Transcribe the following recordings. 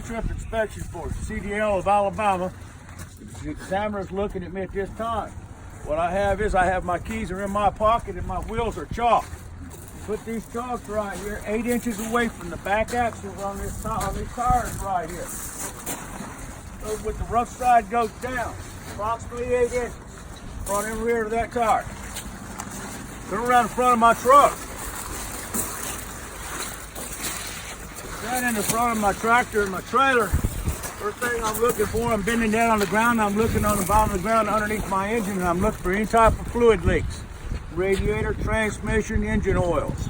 pre-trip inspection for CDL of Alabama. The examiner's looking at me at this time. What I have my keys are in my pocket and my wheels are chalked. Put these chalks right here, 8 inches away from the back axles on these tires right here. So with the rough side goes down, approximately 8 inches, front and rear of that tire. Turn around in front of my truck. Stand in the front of my tractor and my trailer. First thing I'm looking for, I'm bending down on the ground, I'm looking on the bottom of the ground underneath my engine, and I'm looking for any type of fluid leaks. Radiator, transmission, engine oils.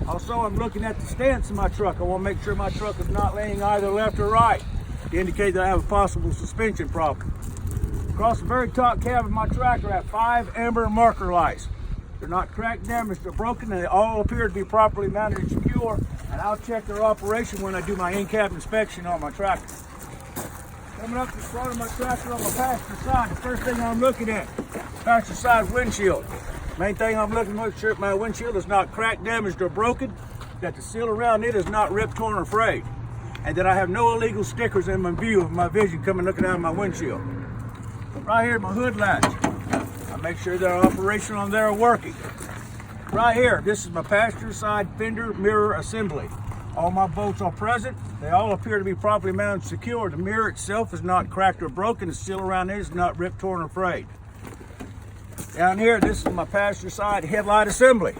Also, I'm looking at the stance of my truck. I want to make sure my truck is not laying either left or right to indicate that I have a possible suspension problem. Across the very top cab of my tractor, I have 5 amber marker lights. They're not cracked, damaged, or broken, and they all appear to be properly mounted and secure, and I'll check their operation when I do my in-cab inspection on my tractor. Coming up to the front of my tractor on my passenger side, the first thing I'm looking at, passenger side windshield. Main thing I'm looking at, make sure my windshield is not cracked, damaged, or broken, that the seal around it is not ripped, torn, or frayed, and that I have no illegal stickers in my view of my vision coming looking out of my windshield. Right here, my hood latch. I make sure they're operational and they're working. Right here, this is my passenger side fender mirror assembly. All my bolts are present. They all appear to be properly mounted and secure. The mirror itself is not cracked or broken. The seal around it is not ripped, torn, or frayed. Down here, this is my passenger side headlight assembly.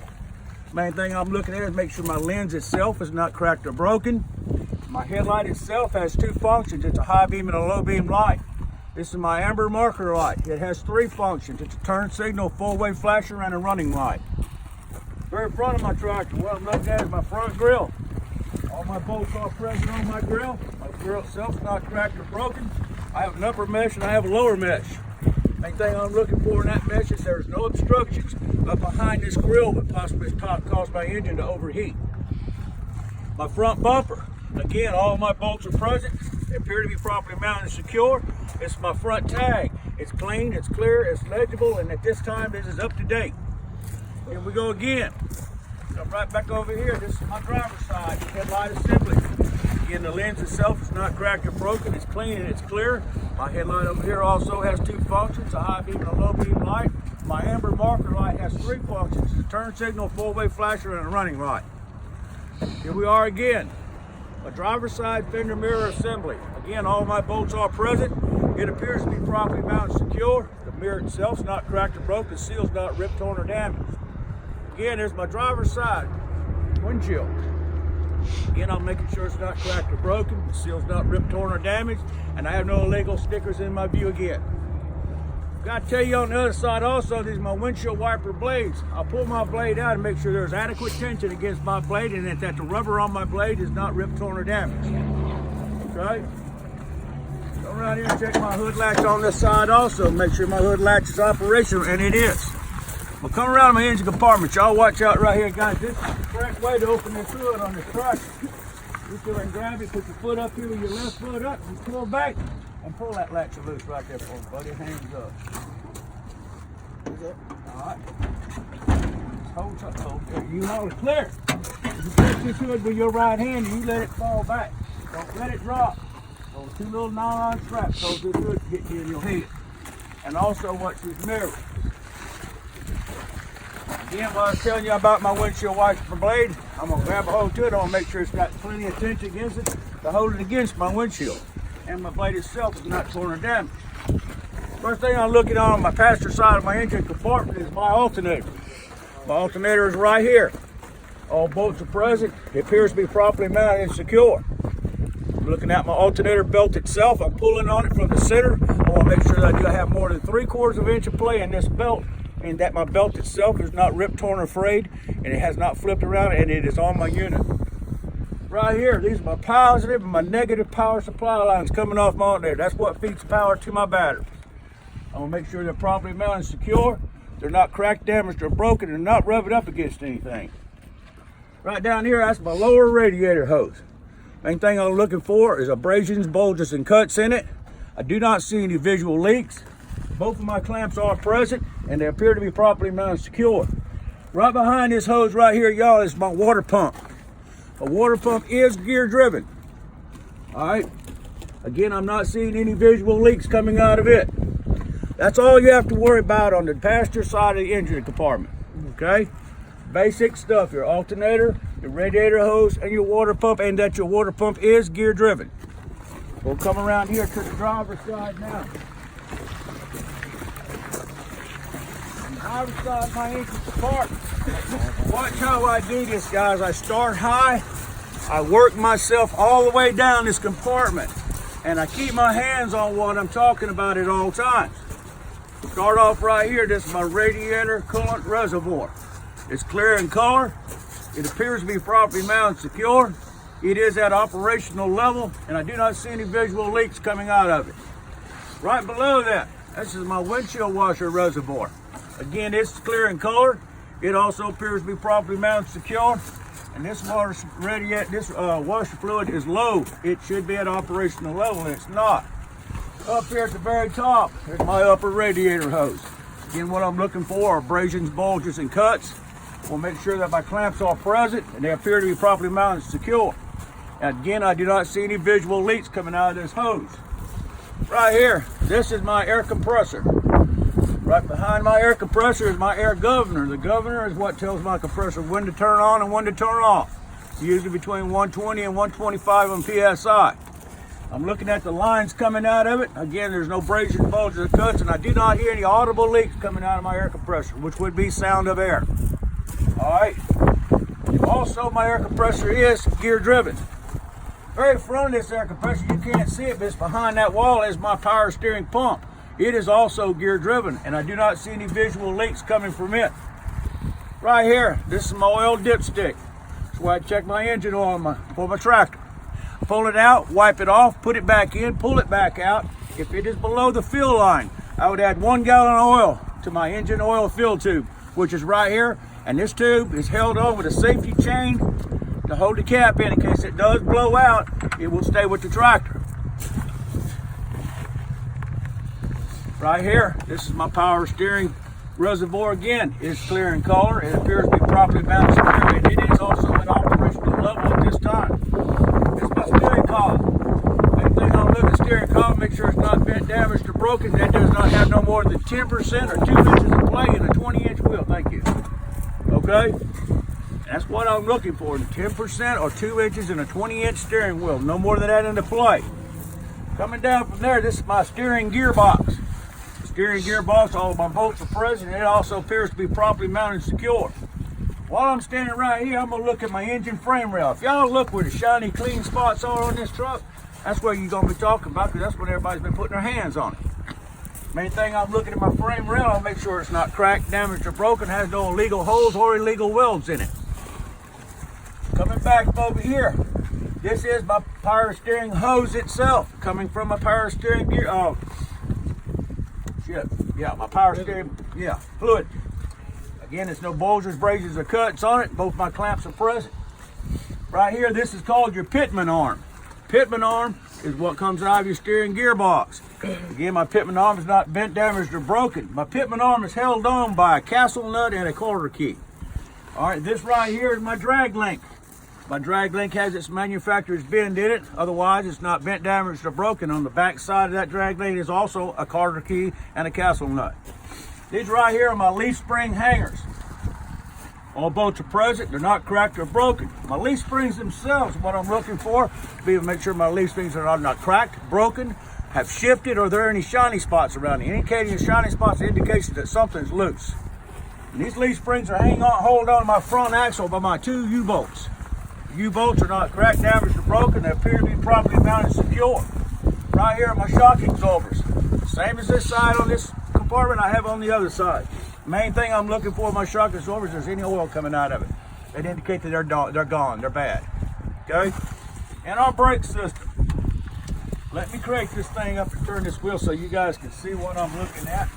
Main thing I'm looking at is make sure my lens itself is not cracked or broken. My headlight itself has 2 functions. It's a high beam and a low beam light. This is my amber marker light. It has 3 functions. It's a turn signal, full wave flasher, and a running light. Very front of my tractor, what I'm looking at is my front grille. All my bolts are present on my grille. My grille itself is not cracked or broken. I have an upper mesh and I have a lower mesh. Main thing I'm looking for in that mesh is there's no obstructions up behind this grille that possibly cause my engine to overheat. My front bumper, again, all my bolts are present. They appear to be properly mounted and secure. It's my front tag. It's clean, it's clear, it's legible, and at this time this is up to date. Here we go again. Come right back over here. This is my driver's side headlight assembly. Again, the lens itself is not cracked or broken. It's clean and it's clear. My headlight over here also has 2 functions, a high beam and a low beam light. My amber marker light has 3 functions, a turn signal, full wave flasher, and a running light. Here we are again. My driver's side fender mirror assembly. Again, all my bolts are present. It appears to be properly mounted and secure. The mirror itself is not cracked or broken. The seal is not ripped, torn, or damaged. Again, there's my driver's side windshield. Again, I'm making sure it's not cracked or broken, the seal's not ripped, torn, or damaged, and I have no illegal stickers in my view again. Got to tell you on the other side also, these are my windshield wiper blades. I'll pull my blade out and make sure there's adequate tension against my blade and that the rubber on my blade is not ripped, torn, or damaged. Okay? Go around here and check my hood latch on this side also, make sure my hood latch is operational, and it is. We'll come around my engine compartment. Y'all watch out right here, guys. This is the correct way to open this hood on this tractor. You go and grab it, put your foot up here with your left foot up, and pull back, and pull that latch loose right there for me, buddy. Hands up. All right. Hold there. You hold it clear. If you push this hood with your right hand, you let it fall back. Don't let it drop. Those 2 little nylon straps, so this hood can hit you in your head. And also watch these mirrors. Again, what I was telling you about my windshield wiper blade, I'm going to grab a hold to it. I'm going to make sure it's got plenty of tension against it to hold it against my windshield. And my blade itself is not torn or damaged. First thing I'm looking on my passenger side of my engine compartment is my alternator. My alternator is right here. All bolts are present. It appears to be properly mounted and secure. I'm looking at my alternator belt itself. I'm pulling on it from the center. I want to make sure that I do have more than 3/4 of an inch of play in this belt, and that my belt itself is not ripped, torn, or frayed, and it has not flipped around, and it is on my unit. Right here, these are my positive and my negative power supply lines coming off my alternator. That's what feeds power to my battery. I'm gonna make sure they're properly mounted and secure. They're not cracked, damaged, or broken, and not rubbing up against anything. Right down here, that's my lower radiator hose. Main thing I'm looking for is abrasions, bulges, and cuts in it. I do not see any visual leaks. Both of my clamps are present, and they appear to be properly mounted and secure. Right behind this hose right here, y'all, is my water pump. A water pump is gear driven. All right. Again, I'm not seeing any visual leaks coming out of it. That's all you have to worry about on the passenger side of the engine compartment. Okay. Basic stuff, your alternator, your radiator hose, and your water pump, and that your water pump is gear driven. We'll come around here to the driver's side now. On the driver's side of my engine compartment. Watch how I do this, guys. I start high, I work myself all the way down this compartment, and I keep my hands on what I'm talking about at all times. Start off right here. This is my radiator coolant reservoir. It's clear in color. It appears to be properly mounted secure. It is at operational level, and I do not see any visual leaks coming out of it. Right below that, this is my windshield washer reservoir. Again, it's clear in color. It also appears to be properly mounted secure. And this washer fluid is low. It should be at operational level, and it's not. Up here at the very top, there's my upper radiator hose. Again, what I'm looking for are abrasions, bulges, and cuts. We'll make sure that my clamps are present and they appear to be properly mounted and secure. And again, I do not see any visual leaks coming out of this hose. Right here, this is my air compressor. Right behind my air compressor is my air governor. The governor is what tells my compressor when to turn on and when to turn off. It's usually between 120 and 125 on PSI. I'm looking at the lines coming out of it. Again, there's no abrasions, bulges, or cuts, and I do not hear any audible leaks coming out of my air compressor, which would be sound of air. All right. Also, my air compressor is gear driven. Very front of this air compressor, you can't see it, but it's behind that wall is my power steering pump. It is also gear driven, and I do not see any visual leaks coming from it. Right here, this is my oil dipstick. That's where I check my engine oil for my tractor. Pull it out, wipe it off, put it back in, pull it back out. If it is below the fill line, I would add 1 gallon of oil to my engine oil fill tube, which is right here. And this tube is held on with a safety chain to hold the cap in case it does blow out, it will stay with the tractor. Right here, this is my power steering reservoir. Again, it's clear in color. It appears to be properly mounted securely, and it is also at operational level at this time. This is my steering column. Main thing on looking at the steering column, make sure it's not bent, damaged, or broken. That does not have no more than 10% or 2 inches of play in a 20-inch wheel. Thank you. Okay? That's what I'm looking for, 10% or 2 inches in a 20-inch steering wheel. No more than that into play. Coming down from there, this is my steering gearbox. The steering gearbox, all of my bolts are present, and it also appears to be properly mounted and secure. While I'm standing right here, I'm going to look at my engine frame rail. If y'all look where the shiny, clean spots are on this truck, that's where you're going to be talking about, because that's when everybody's been putting their hands on it. Main thing, I'm looking at my frame rail. I'll make sure it's not cracked, damaged, or broken, has no illegal holes or illegal welds in it. Coming back over here, this is my power steering hose itself, coming from my power steering gear. My power steering, fluid. Again, there's no bulges, abrasions, or cuts on it. Both my clamps are present. Right here, this is called your pitman arm. Pitman arm is what comes out of your steering gearbox. Again, my pitman arm is not bent, damaged, or broken. My pitman arm is held on by a castle nut and a quarter key. All right, this right here is my drag link. My drag link has its manufacturer's bend in it. Otherwise, it's not bent, damaged, or broken. On the back side of that drag link is also a quarter key and a castle nut. These right here are my leaf spring hangers. All bolts are present. They're not cracked or broken. My leaf springs themselves, what I'm looking for, be to make sure my leaf springs are not cracked, broken, have shifted, or there are any shiny spots around it. Indicating the shiny spots is indication that something's loose. And these leaf springs are hold on to my front axle by my 2 U-bolts. The U-bolts are not cracked, damaged, or broken. They appear to be properly mounted and secure. Right here are my shock absorbers. Same as this side on this compartment, I have on the other side. Main thing I'm looking for in my shock absorbers is any oil coming out of it. It indicates that they're gone, they're bad. Okay? And our brake system. Let me crank this thing up and turn this wheel so you guys can see what I'm looking at.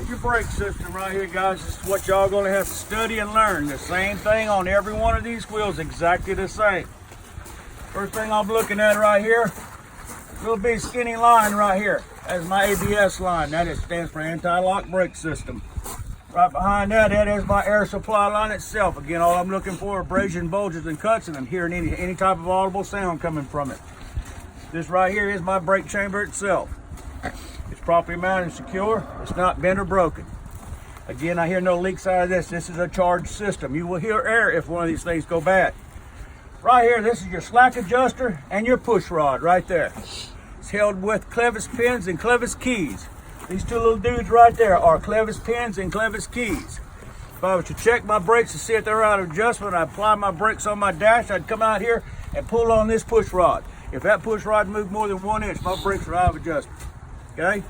Here's your brake system right here, guys. This is what y'all gonna have to study and learn. The same thing on every one of these wheels, exactly the same. First thing I'm looking at right here, little big skinny line right here. That's my ABS line. That stands for anti-lock brake system. Right behind that, that is my air supply line itself. Again, all I'm looking for are abrasion, bulges, and cuts, and I'm hearing any type of audible sound coming from it. This right here is my brake chamber itself. It's properly mounted and secure. It's not bent or broken. Again, I hear no leaks out of this. This is a charged system. You will hear air if one of these things go bad. Right here, this is your slack adjuster and your push rod right there. It's held with clevis pins and clevis keys. These two little dudes right there are clevis pins and clevis keys. If I was to check my brakes to see if they're out of adjustment, I'd apply my brakes on my dash, I'd come out here and pull on this push rod. If that push rod moved more than 1 inch, my brakes are out of adjustment. Okay?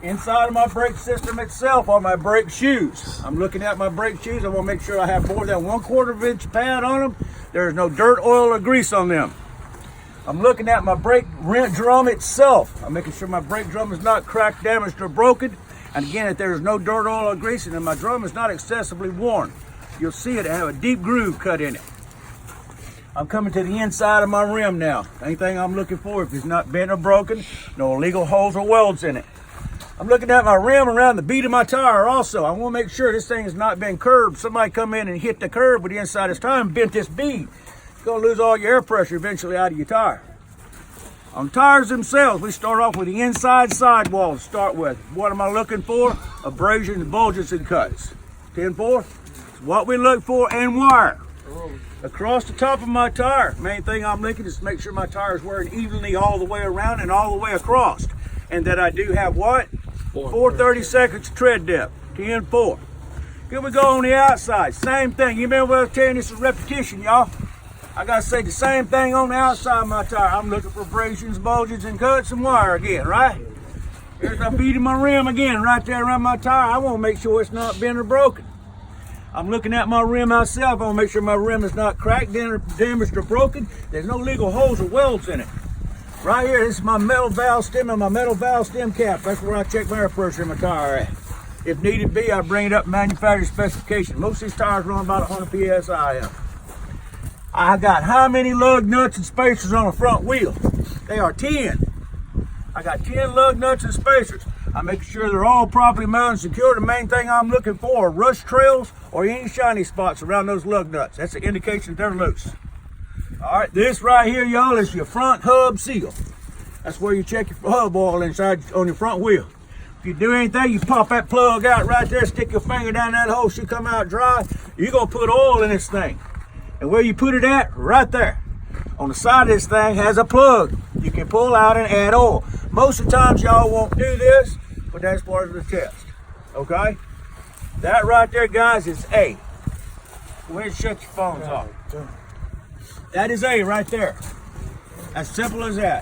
Inside of my brake system itself are my brake shoes. I'm looking at my brake shoes. I want to make sure I have more than 1/4 inch pad on them. There's no dirt, oil, or grease on them. I'm looking at my brake drum itself. I'm making sure my brake drum is not cracked, damaged, or broken. And again, if there's no dirt, oil, or grease, and my drum is not excessively worn. You'll see it have a deep groove cut in it. I'm coming to the inside of my rim now. Anything I'm looking for, if it's not bent or broken, no illegal holes or welds in it. I'm looking at my rim around the bead of my tire also. I want to make sure this thing has not been curved. Somebody come in and hit the curb with the inside of his tire and bent this bead. You're going to lose all your air pressure eventually out of your tire. On tires themselves, we start off with the inside sidewall to start with. What am I looking for? Abrasions, bulges, and cuts. 10-4, what we look for, and wire. Across the top of my tire, main thing I'm looking is to make sure my tire is wearing evenly all the way around and all the way across. And that I do have what? 4/32 tread depth, 10-4. Here we go on the outside, same thing. You remember what I was telling you, this is repetition, y'all. I gotta say the same thing on the outside of my tire. I'm looking for abrasions, bulges, and cuts, and wire again, right? Here's my bead of my rim again, right there around my tire. I wanna make sure it's not bent or broken. I'm looking at my rim myself. I wanna make sure my rim is not cracked, damaged, or broken. There's no legal holes or welds in it. Right here, this is my metal valve stem and my metal valve stem cap. That's where I check my air pressure in my tire at. If needed be, I bring it up manufacturer specification. Most of these tires run about 100 PSI. I got how many lug nuts and spacers on the front wheel? They are 10. I got 10 lug nuts and spacers. I'm making sure they're all properly mounted and secure. The main thing I'm looking for are rust trails or any shiny spots around those lug nuts. That's an indication they're loose. All right, this right here, y'all, is your front hub seal. That's where you check your hub oil inside on your front wheel. If you do anything, you pop that plug out right there, stick your finger down that hole, should come out dry. You're gonna put oil in this thing. And where you put it at, right there. On the side of this thing has a plug. You can pull out and add oil. Most of the times y'all won't do this, but that's part of the test, okay? That right there, guys, is A. Go ahead and shut your phones off. That is A right there. As simple as that.